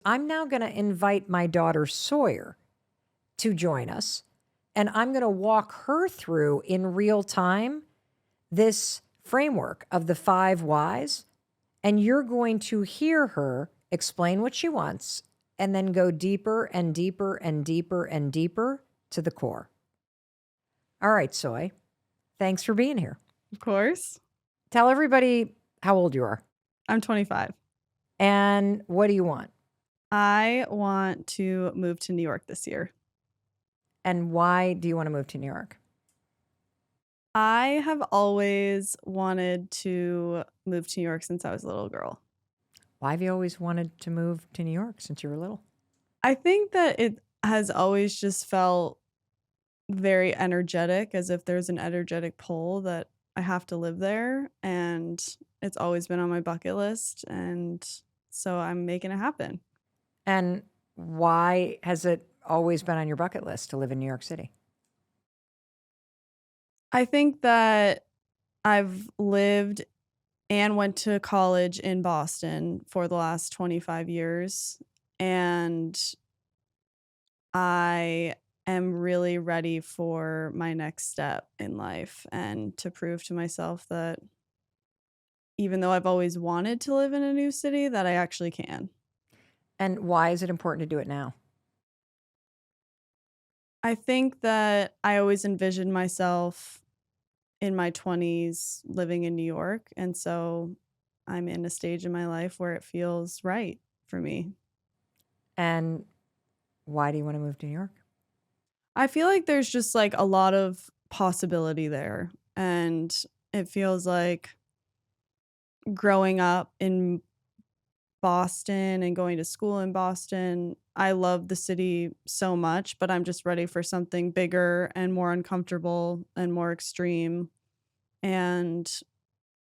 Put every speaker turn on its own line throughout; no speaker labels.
I'm now going to invite my daughter Sawyer to join us, and I'm going to walk her through in real time this framework of the 5 whys, and you're going to hear her explain what she wants and then go deeper and deeper and deeper and deeper to the core. All right, Soy, thanks for being here.
Of course.
Tell everybody how old you are
I'm 25.
and what do you want
I want to move to New York this year.
and why do you want to move to New York?
I have always wanted to move to New York since I was a little girl.
Why have you always wanted to move to New York since you were little?
I think that it has always just felt very energetic, as if there's an energetic pull that I have to live there. And it's always been on my bucket list. And so I'm making it happen.
And why has it always been on your bucket list to live in New York City?
I think that I've lived and went to college in Boston for the last 25 years. And I am really ready for my next step in life and to prove to myself that even though I've always wanted to live in a new city, that I actually can.
And why is it important to do it now?
I think that I always envisioned myself in my 20s living in New York. And so I'm in a stage in my life where it feels right for me.
And why do you want to move to New York?
I feel like there's just like a lot of possibility there. And it feels like growing up in Boston and going to school in Boston, I love the city so much, but I'm just ready for something bigger and more uncomfortable and more extreme. And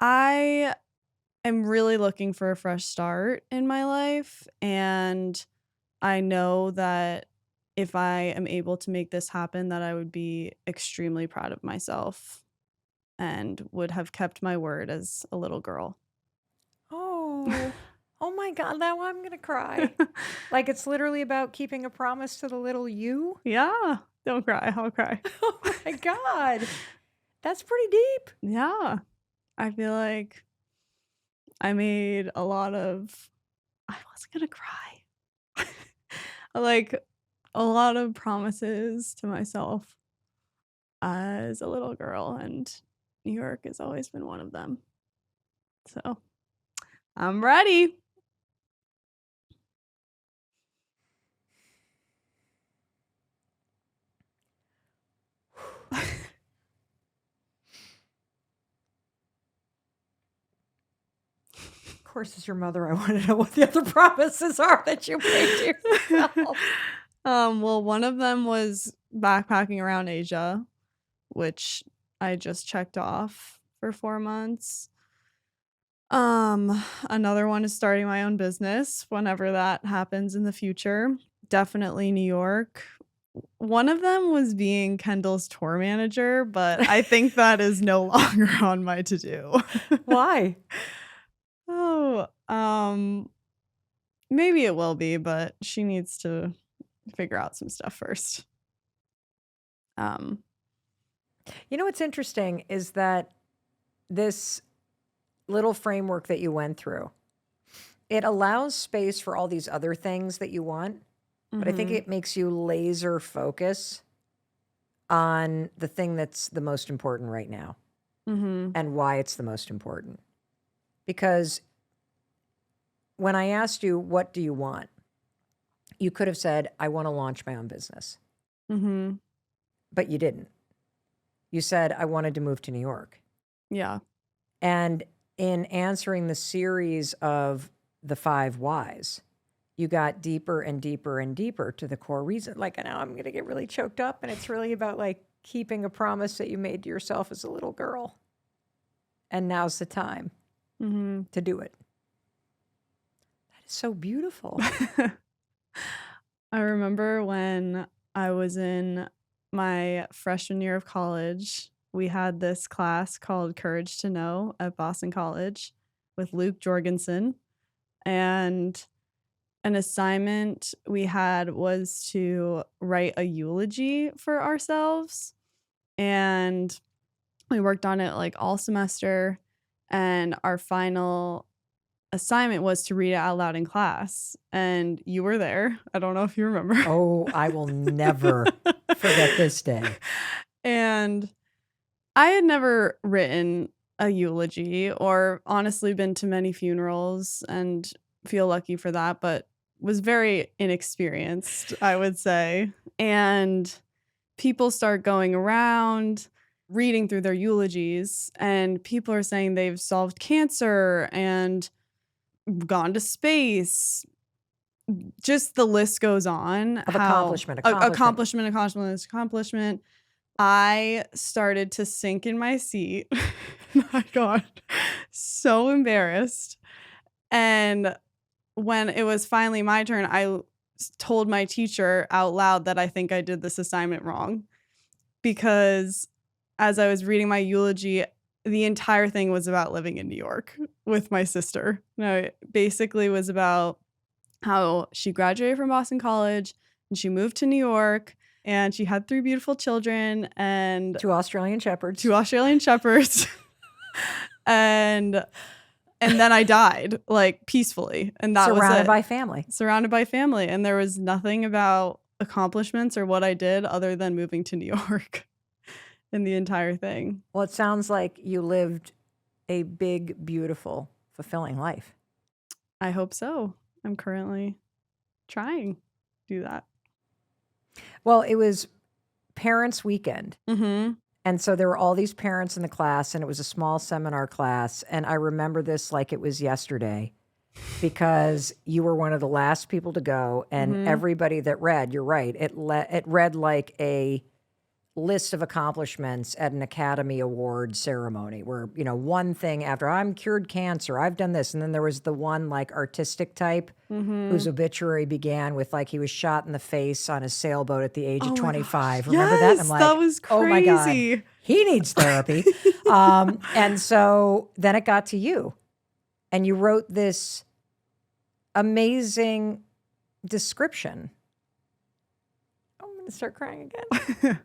I am really looking for a fresh start in my life. And I know that if I am able to make this happen, that I would be extremely proud of myself and would have kept my word as a little girl.
Oh, oh my God, now I'm going to cry. Like it's literally about keeping a promise to the little you?
Yeah, don't cry. I'll cry.
Oh my God, that's pretty deep.
Yeah, I feel like I made a lot of I wasn't gonna cry. Like, a lot of promises to myself as a little girl, and New York has always been one of them. So, I'm ready.
Of course, as your mother, I want to know what the other promises are that you made to yourself.
Well, one of them was backpacking around Asia, which I just checked off for 4 months. Another one is starting my own business whenever that happens in the future. Definitely New York. One of them was being Kendall's tour manager, but I think that is no longer on my to-do.
Why?
Oh, maybe it will be, but she needs to figure out some stuff first. Um,
You know what's interesting is that this little framework that you went through, it allows space for all these other things that you want, but I think
mhm,
it makes you laser focus on the thing that's the most important right now
mhm,
and why it's the most important. Because when I asked you, what do you want? You could have said, I want to launch my own business,
mhm,
but you didn't. You said, I wanted to move to New York.
yeah,
And in answering the series of the 5 whys, you got deeper and deeper and deeper to the core reason. Like, now I'm going to get really choked up, and it's really about like keeping a promise that you made to yourself as a little girl. And now's the time
mhm.
to do it. That is so beautiful.
I remember when I was in my freshman year of college, we had this class called Courage to Know at Boston College with Luke Jorgensen, and an assignment we had was to write a eulogy for ourselves. And we worked on it like all semester. And our final assignment was to read it out loud in class. And you were there. I don't know if you remember.
Oh, I will never forget this day.
And I had never written a eulogy or honestly been to many funerals and feel lucky for that, but was very inexperienced, I would say. And people start going around reading through their eulogies, and people are saying they've solved cancer and gone to space. Just the list goes on.
Of accomplishment.
I started to sink in my seat. My God, so embarrassed. And when it was finally my turn, I told my teacher out loud that I think I did this assignment wrong. Because as I was reading my eulogy, the entire thing was about living in New York with my sister. No, it basically was about how she graduated from Boston College and she moved to New York and she had 3 beautiful children and
2 Australian Shepherds.
and then I died, like, peacefully. And that was it. Surrounded by family. And there was nothing about accomplishments or what I did other than moving to New York in the entire thing.
Well, it sounds like you lived a big, beautiful, fulfilling life.
I hope so. I'm currently trying to do that.
Well, it was Parents' Weekend.
Mm-hmm.
And so there were all these parents in the class, and it was a small seminar class. And I remember this like it was yesterday because you were one of the last people to go. And everybody that read, you're right, it read like a list of accomplishments at an Academy Award ceremony where, you know, one thing after I'm cured cancer, I've done this. And then there was the one like artistic type whose obituary began with like he was shot in the face on a sailboat at the age of 25. Remember that? And I'm like,
that was crazy.
Oh my God, he needs therapy. And so then it got to you and you wrote this amazing description. I'm going to start crying again.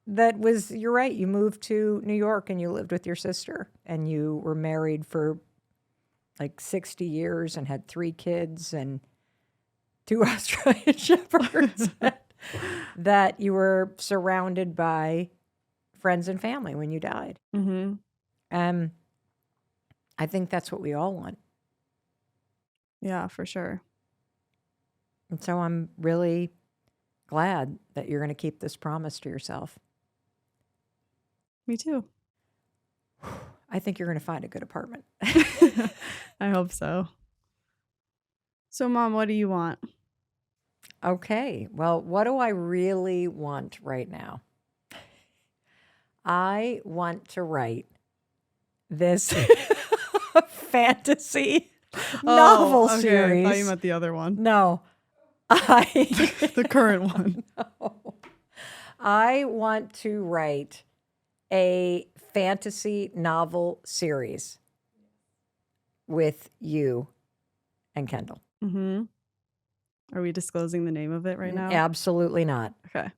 That was, you're right, you moved to New York and you lived with your sister and you were married for like 60 years and had 3 kids and 2 Australian Shepherds. That you were surrounded by friends and family when you died. I think that's what we all want.
Yeah, for sure.
And so I'm really glad that you're going to keep this promise to yourself.
Me too.
I think you're going to find a good apartment.
I hope so. So, Mom, what do you want?
Okay. Well, what do I really want right now? I want to write this fantasy novel series.
I thought you meant the other one.
No.
The current one.
No. I want to write a fantasy novel series with you and Kendall.
Are we disclosing the name of it right now?
Absolutely not.
Okay.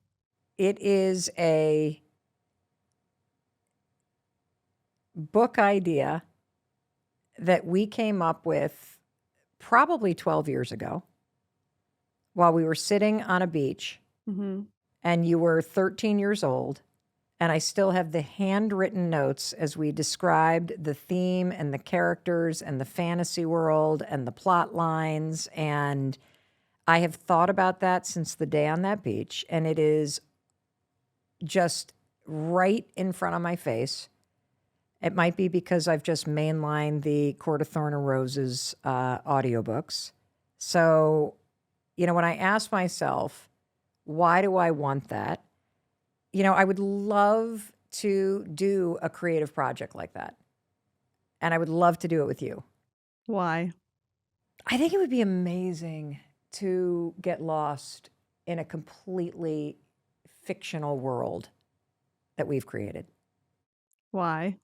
It is a book idea that we came up with probably 12 years ago while we were sitting on a beach and you were 13 years old. And I still have the handwritten notes as we described the theme and the characters and the fantasy world and the plot lines. And I have thought about that since the day on that beach. And it is just right in front of my face. It might be because I've just mainlined the Court of Thorn and Roses audiobooks. So, you know, when I ask myself, why do I want that? You know, I would love to do a creative project like that. And I would love to do it with you.
Why?
I think it would be amazing to get lost in a completely fictional world that we've created.
Why?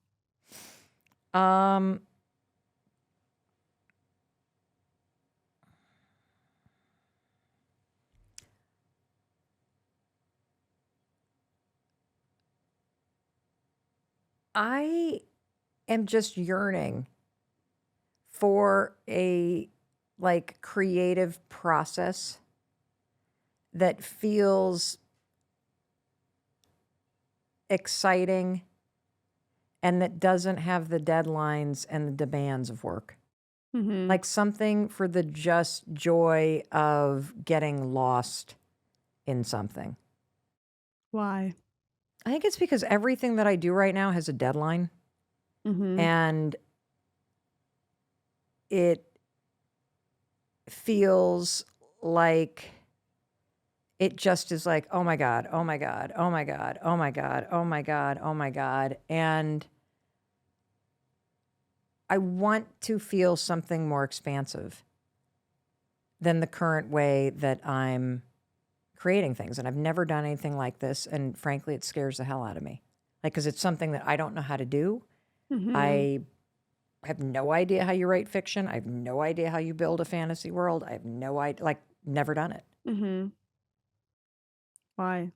I am just yearning for a like creative process that feels exciting and that doesn't have the deadlines and the demands of work.
Mm-hmm.
Like something for the just joy of getting lost in something.
Why?
I think it's because everything that I do right now has a deadline,
Mm-hmm.
and it feels like it just is like, oh my God, oh my God, oh my God, oh my God, oh my God, oh my God. And I want to feel something more expansive than the current way that I'm creating things. And I've never done anything like this. And frankly, it scares the hell out of me. Like, because it's something that I don't know how to do.
Mm-hmm.
I have no idea how you write fiction. I have no idea how you build a fantasy world. I have no idea, like, never done it.
Mm-hmm. Why?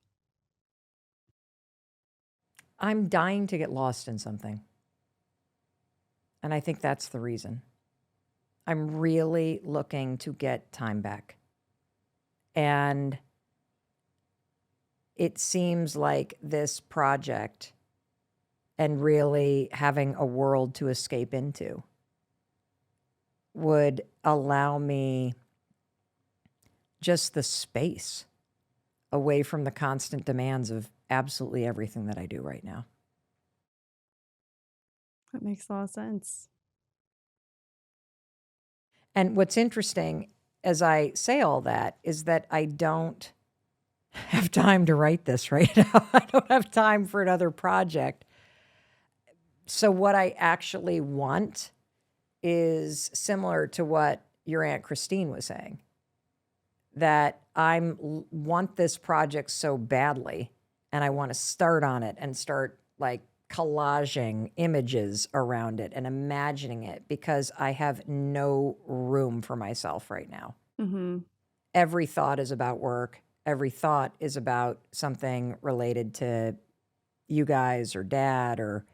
I'm dying to get lost in something. And I think that's the reason. I'm really looking to get time back. And it seems like this project and really having a world to escape into would allow me just the space away from the constant demands of absolutely everything that I do right now.
That makes a lot of sense.
And what's interesting as I say all that is that I don't have time to write this right now. I don't have time for another project. So, what I actually want is similar to what your Aunt Christine was saying, that I want this project so badly and I want to start on it and start like collaging images around it and imagining it because I have no room for myself right now.
Mm-hmm.
Every thought is about work. Every thought is about something related to you guys or dad or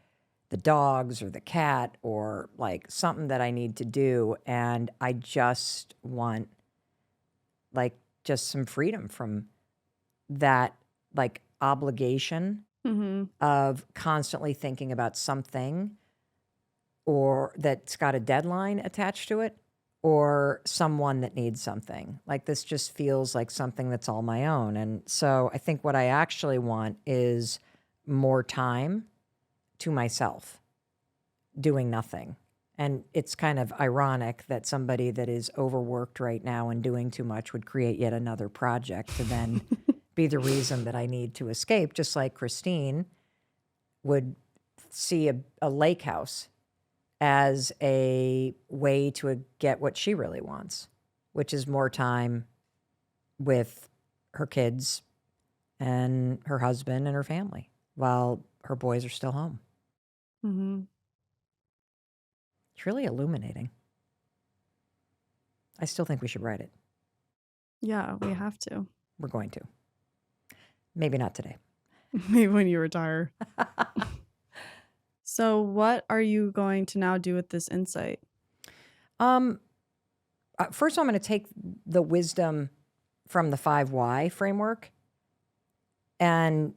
the dogs or the cat or like something that I need to do. And I just want like just some freedom from that like obligation
Mm-hmm.
of constantly thinking about something or that's got a deadline attached to it or someone that needs something. Like this just feels like something that's all my own. And so I think what I actually want is more time to myself doing nothing. And it's kind of ironic that somebody that is overworked right now and doing too much would create yet another project to then be the reason that I need to escape, just like Christine would see a lake house as a way to get what she really wants, which is more time with her kids and her husband and her family while her boys are still home.
Mm-hmm.
It's really illuminating. I still think we should write it.
Yeah, we have to.
We're going to. Maybe not today.
Maybe when you retire. So, what are you going to now do with this insight?
First, I'm going to take the wisdom from the 5 why framework and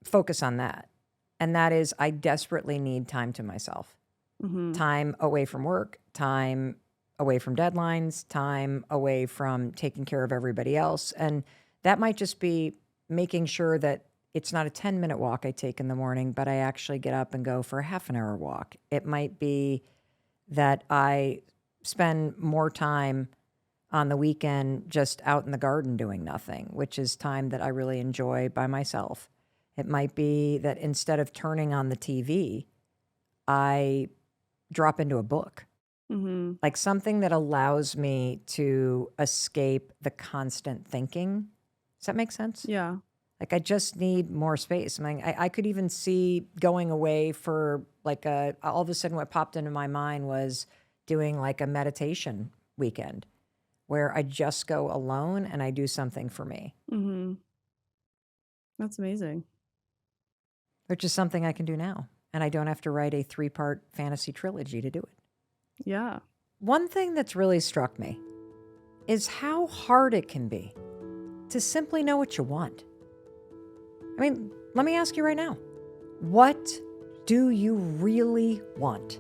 focus on that. And that is, I desperately need time to myself.
Mm-hmm.
Time away from work, time away from deadlines, time away from taking care of everybody else. And that might just be making sure that it's not a 10-minute walk I take in the morning, but I actually get up and go for a half an hour walk. It might be that I spend more time on the weekend just out in the garden doing nothing, which is time that I really enjoy by myself. It might be that instead of turning on the TV, I drop into a book,
Mm-hmm.
like something that allows me to escape the constant thinking. Does that make sense?
Yeah.
Like I just need more space. I mean, I could even see going away for like all of a sudden what popped into my mind was doing like a meditation weekend where I just go alone and I do something for me,
Mm-hmm. That's amazing.
which is something I can do now. and I don't have to write a 3-part fantasy trilogy to do it.
Yeah.
One thing that's really struck me is how hard it can be to simply know what you want. I mean, let me ask you right now, what do you really want?